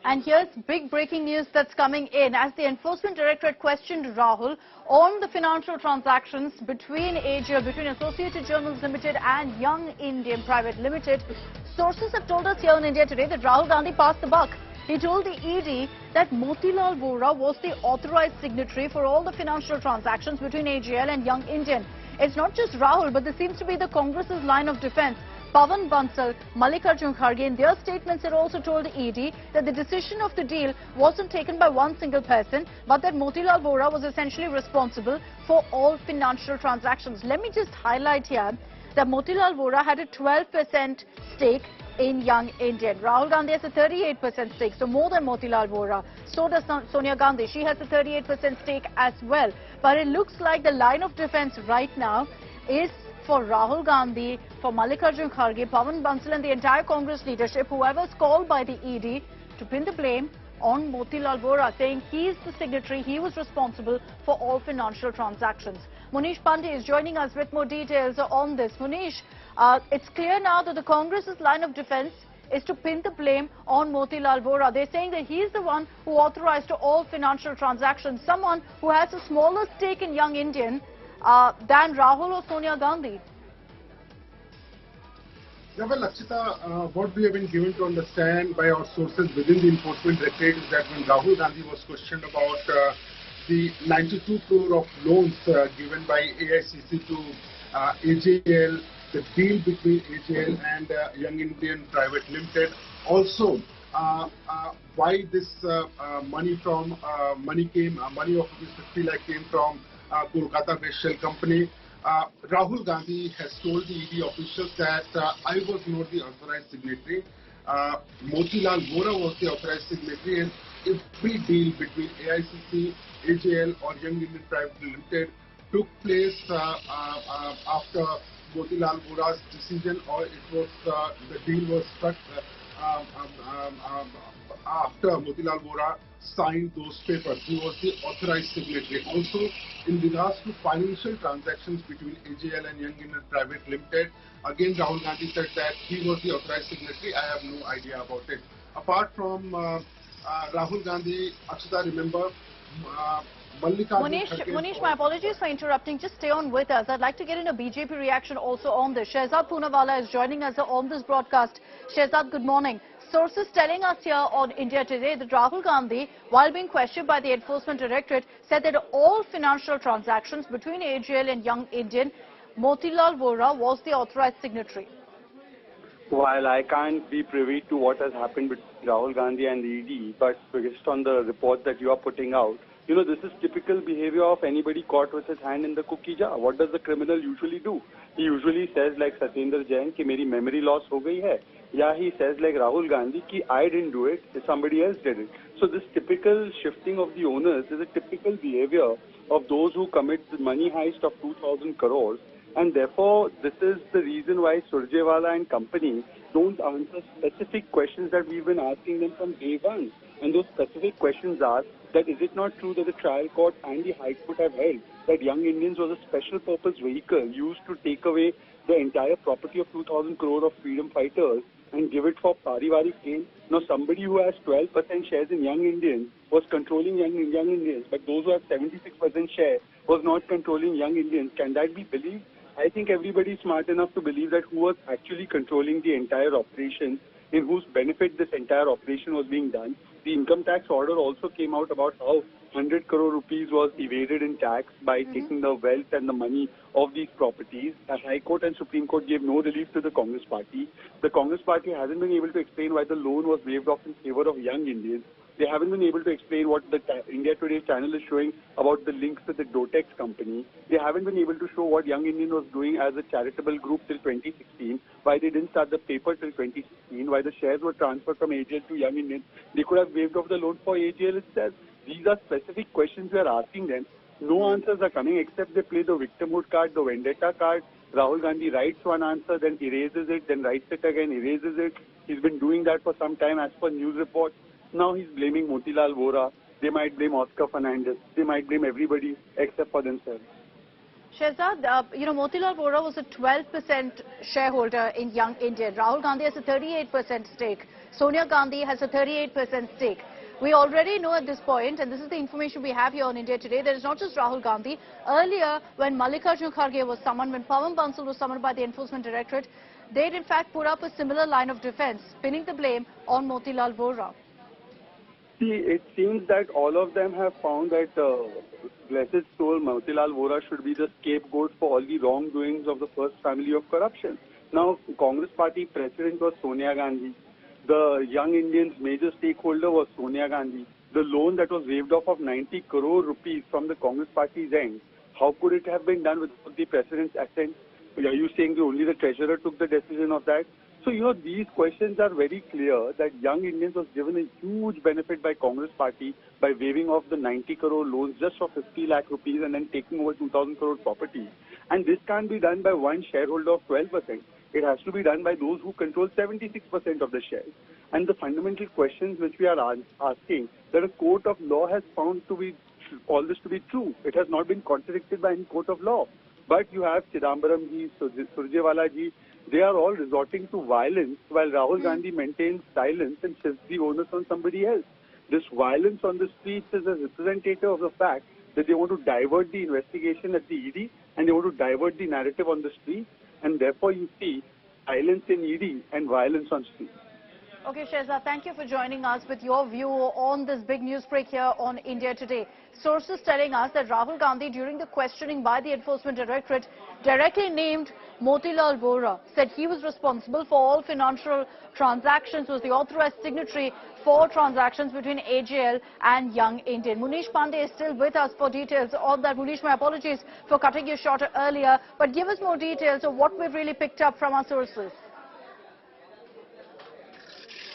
And here's big breaking news that's coming in. As the Enforcement Directorate questioned Rahul on the financial transactions between YI-AJL, between Associated Journals Limited and Young Indian Private Limited, sources have told us here in India today that Rahul Gandhi passed the buck. He told the ED that Motilal Vora was the authorized signatory for all the financial transactions between YI-AJL and Young Indian. It's not just Rahul, but this seems to be the Congress's line of defense. Pawan Bansal, Mallikarjun Kharge, in their statements had also told the ED that the decision of the deal wasn't taken by one single person, but that Motilal Vora was essentially responsible for all financial transactions. Let me just highlight here that Motilal Vora had a 12% stake in Young Indian. Rahul Gandhi has a 38% stake, so more than Motilal Vora. So does Sonia Gandhi. She has a 38% stake as well. But it looks like the line of defense right now is for Rahul Gandhi, for Mallikarjun Kharge, Pawan Bansal and the entire Congress leadership, whoever's called by the ED, to pin the blame on Motilal Vora, saying he's the signatory, he was responsible for all financial transactions. Munish Pandey is joining us with more details on this. Munish, it's clear now that the Congress's line of defense is to pin the blame on Motilal Vora. They're saying that he's the one who authorized all financial transactions, someone who has a smaller stake in Young Indian than Rahul or Sonia Gandhi. Yeah, well, Akshita, what we have been given to understand by our sources within the Enforcement Directorate is that when Rahul Gandhi was questioned about the 92 crore of loans given by AICC to YI-AJL, the deal between YI-AJL and Young Indian Private Limited, also why this money of rupees 50 lakh came from Kolkata-based shell company. Rahul Gandhi has told the ED officials that I was not the authorized signatory. Motilal Vora was the authorized signatory, and every deal between AICC, YI-AJL or Young Indian Private Limited took place after Motilal Vora's decision, or it was the deal was struck after Motilal Vora signed those papers. He was the authorized signatory. Also, in regards to financial transactions between YI-AJL and Young Indian Private Limited, again Rahul Gandhi said that he was the authorized signatory. I have no idea about it. Apart from Rahul Gandhi, Akshita, remember, Munish, my apologies for interrupting. Just stay on with us. I'd like to get in a BJP reaction also on this. Shehzad Poonawalla is joining us on this broadcast. Shehzad, good morning. Sources telling us here on India Today that Rahul Gandhi, while being questioned by the Enforcement Directorate, said that all financial transactions between YI-AJL and Young Indian, Motilal Vora was the authorized signatory. While I can't be privy to what has happened between Rahul Gandhi and the ED, but based on the report that you are putting out, you know, this is typical behavior of anybody caught with his hand in the cookie jar. What does the criminal usually do? He usually says like Satyendra Jain, ki meri memory loss ho gayi hai. Yeah, he says like Rahul Gandhi, ki I didn't do it, somebody else did it. So this typical shifting of the onus is a typical behavior of those who commit the money heist of 2,000 crores. And therefore, this is the reason why Surjewala and company don't answer specific questions that we've been asking them from day one. And those specific questions are that is it not true that the trial court and the High Court have held that Young Indians was a special purpose vehicle used to take away the entire property of 2,000 crore of freedom fighters and give it for parivarik gain? Now somebody who has 12% shares in Young Indians was controlling Young Indians, but those who have 76% share was not controlling Young Indians. Can that be believed? I think everybody is smart enough to believe that who was actually controlling the entire operation, in whose benefit this entire operation was being done. The income tax order also came out about how 100 crore rupees was evaded in tax by taking the wealth and the money of these properties. The High Court and Supreme Court gave no relief to the Congress party. The Congress party hasn't been able to explain why the loan was waived off in favor of Young Indians. They haven't been able to explain what the India Today channel is showing about the links to the Dotex company. They haven't been able to show what Young Indian was doing as a charitable group till 2016, why they didn't start the paper till 2016, why the shares were transferred from YI-AJL to Young Indian. They could have waived off the loan for YI-AJL itself. These are specific questions we are asking them. No answers are coming except they play the victimhood card, the vendetta card. Rahul Gandhi writes one answer, then erases it, then writes it again, erases it. He's been doing that for some time as per news reports. Now he's blaming Motilal Vora. They might blame Oscar Fernandez. They might blame everybody except for themselves. Shehzad, Motilal Vora was a 12% shareholder in Young Indian. Rahul Gandhi has a 38% stake. Sonia Gandhi has a 38% stake. We already know at this point, and this is the information we have here on India Today, there is not just Rahul Gandhi. Earlier, when Mallikarjun Kharge was summoned, when Pawan Bansal was summoned by the Enforcement Directorate, they in fact put up a similar line of defense, pinning the blame on Motilal Vora. See, it seems that all of them have found that blessed soul Motilal Vora should be the scapegoat for all the wrongdoings of the first family of corruption. Now, Congress party president was Sonia Gandhi. The Young Indians' major stakeholder was Sonia Gandhi. The loan that was waived off of 90 crore rupees from the Congress party's end, how could it have been done without the president's assent? Are you saying that only the treasurer took the decision of that? So, these questions are very clear that Young Indians was given a huge benefit by Congress party by waiving off the 90 crore loans just for 50 lakh rupees and then taking over 2,000 crore property. And this can't be done by one shareholder of 12%. It has to be done by those who control 76% of the shares. And the fundamental questions which we are asking, that a court of law has found to be all this to be true. It has not been contradicted by any court of law. But you have Chidambaram ji, Surjewala ji, they are all resorting to violence while Rahul Gandhi maintains silence and shifts the onus on somebody else. This violence on the streets is a representative of the fact that they want to divert the investigation at the ED and they want to divert the narrative on the streets. And therefore, you see silence in ED and violence on streets. Okay, Shehzad, thank you for joining us with your view on this big news break here on India Today. Sources telling us that Rahul Gandhi, during the questioning by the Enforcement Directorate, directly named Motilal Vora, said he was responsible for all financial transactions, was the authorized signatory for transactions between AJL and Young Indian. Munish Pandey is still with us for details on that. Munish, my apologies for cutting you short earlier, but give us more details of what we've really picked up from our sources.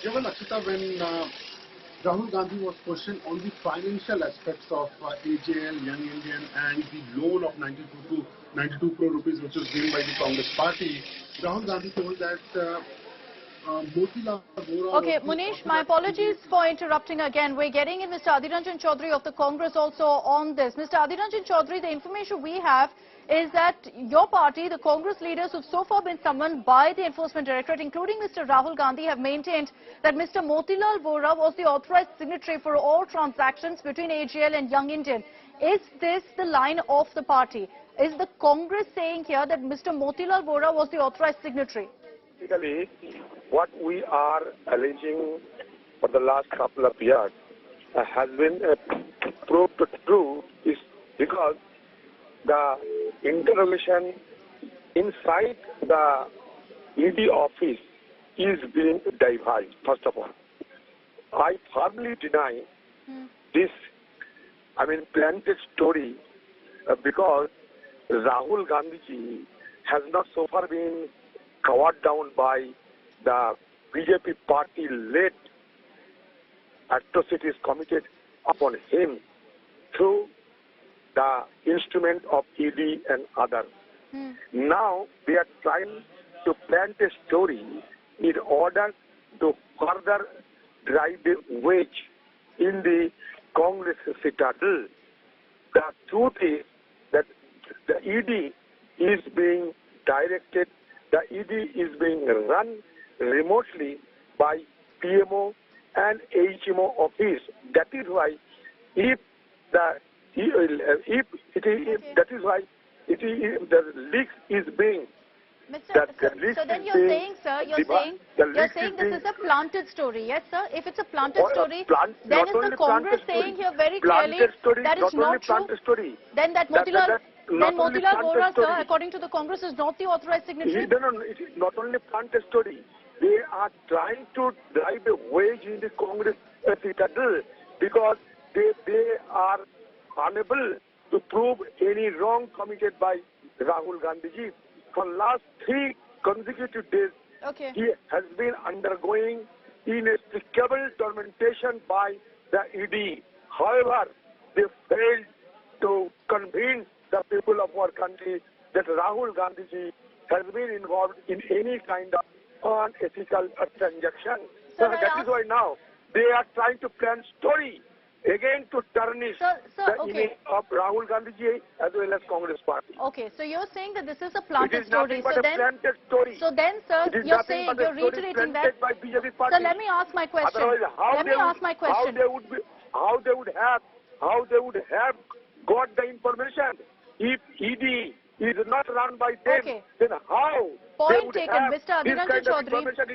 Yeah, well, Akshita, when Rahul Gandhi was questioned on the financial aspects of AJL, Young Indian and the loan of 92 crore rupees which was given by the Congress party, Rahul Gandhi told that Motilal Vora... Okay, Munish, my apologies for interrupting again. We're getting in Mr. Adhiranjan Chaudhary of the Congress also on this. Mr. Adhiranjan Chaudhary, the information we have is that your party, the Congress leaders who've so far been summoned by the Enforcement Directorate, including Mr. Rahul Gandhi, have maintained that Mr. Motilal Vora was the authorized signatory for all transactions between AJL and Young Indian. Is this the line of the party? Is the Congress saying here that Mr. Motilal Vora was the authorized signatory? Basically, what we are alleging for the last couple of years has been proved true is because the interrogation inside the ED office is being diverged, first of all. I firmly deny this, planted story because Rahul Gandhi has not so far been covered down by the BJP party-led atrocities committed upon him through the instrument of ED and others. Now they are trying to plant a story in order to further drive the wedge in the Congress citadel. The truth is that the ED is being directed, the ED is being run remotely by PMO and HMO office. That is why the leak is being... So then you're saying, sir, you're saying this is a planted story, yes, sir? If it's a planted story, then is the Congress saying here very clearly that is not true? Then that Motilal Vora, sir, according to the Congress, is not the authorized signatory? No, it is not only planted story. They are trying to drive a wedge in the Congress citadel because they are unable to prove any wrong committed by Rahul Gandhi. For last 3 consecutive days, he has been undergoing inexplicable tormentation by the ED. However, they failed to convince the people of our country that Rahul Gandhi has been involved in any kind of unethical transaction. So that is why now they are trying to plan story again to tarnish the image of Rahul Gandhi ji as well as Congress party. Okay, so you're saying that this is a It planted is story. nothing but a planted story. So then, sir, It is you're nothing saying, but a you're story reiterating that. planted by BJP party. So let me ask my question. Otherwise, how they would have got the information if ED is not run by them? Okay. Then how Point they would taken, have Mr. this Adhiranjan kind of Chaudhary. information?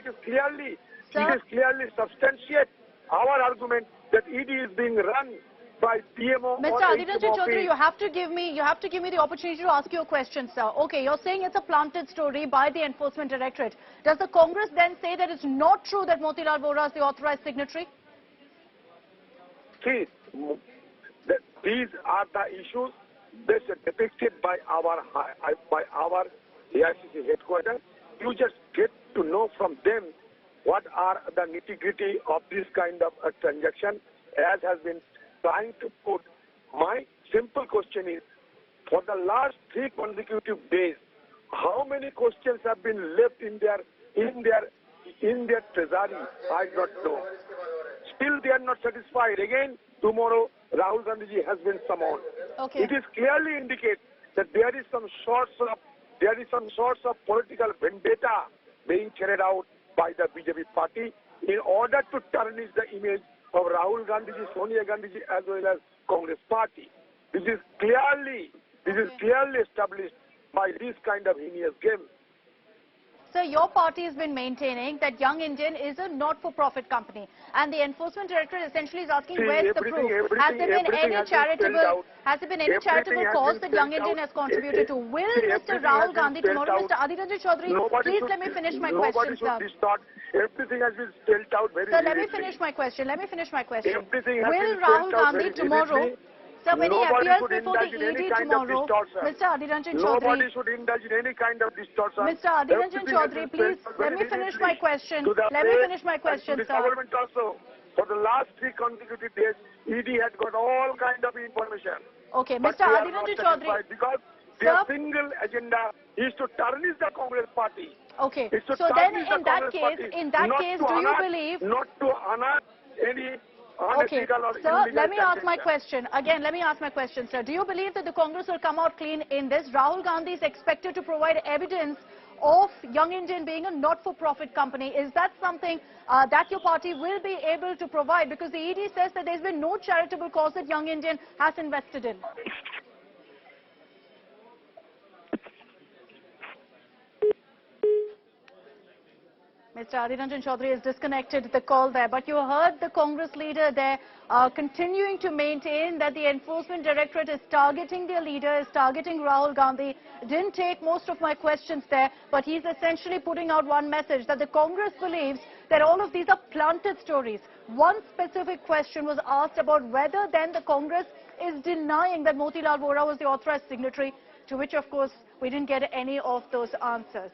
Sir? It is clearly substantiate our argument that ED is being run by PMO. Mr. Adhiranjan Chaudhary, you have to give me the opportunity to ask you a question, sir. Okay, you're saying it's a planted story by the Enforcement Directorate. Does the Congress then say that it's not true that Motilal Vora is the authorized signatory? See, these are the issues that are depicted by our AICC headquarters. You just get to know from them what are the nitty-gritty of this kind of a transaction, as has been trying to put. My simple question is, for the last 3 consecutive days, how many questions have been left in their treasury? I don't know. Still they are not satisfied. Again, tomorrow Rahul Gandhi has been summoned. Okay. It is clearly indicate that there is some sorts of political vendetta being carried out by the BJP party in order to tarnish the image of Rahul Gandhi, Sonia Gandhi as well as Congress party. This is clearly established by this kind of heinous game. Sir, your party has been maintaining that Young Indian is a not-for-profit company, and the Enforcement Directorate essentially is asking, where's the proof? Has there been any charitable cause that Young Indian has contributed to? Will Mr. Rahul Gandhi tomorrow, Mr. Adhiranjan Chaudhary, please let me finish my question, sir. Everything has been spelled out very Sir, let me finish my question. Will Rahul Gandhi tomorrow, sir, when he appears before the ED tomorrow, Mr. Adhiranjan Chaudhary, nobody should indulge in any kind of distortion. Mr. Adhiranjan Chaudhary, please let me finish my question. Let me finish my question, sir. sir. Government also, for the last 3 consecutive days, ED had got all kind of information. Okay, But Mr. they are Adhiranjan not Chaudhary. satisfied because their single agenda is to tarnish the Congress party. Okay, It's to so then tarnish the in that Congress case, party, do you believe? Not to honor any Okay, unethical or sir, illegal let me ask my transaction. question. Again, let me ask my question, sir. Do you believe that the Congress will come out clean in this? Rahul Gandhi is expected to provide evidence of Young Indian being a not-for-profit company. Is that something that your party will be able to provide? Because the ED says that there's been no charitable cause that Young Indian has invested in. Mr. Adhiranjan Chaudhary has disconnected the call there, but you heard the Congress leader there continuing to maintain that the Enforcement Directorate is targeting their leader, is targeting Rahul Gandhi. Didn't take most of my questions there, but he's essentially putting out one message, that the Congress believes that all of these are planted stories. One specific question was asked about whether then the Congress is denying that Motilal Vora was the authorized signatory, to which, of course, we didn't get any of those answers.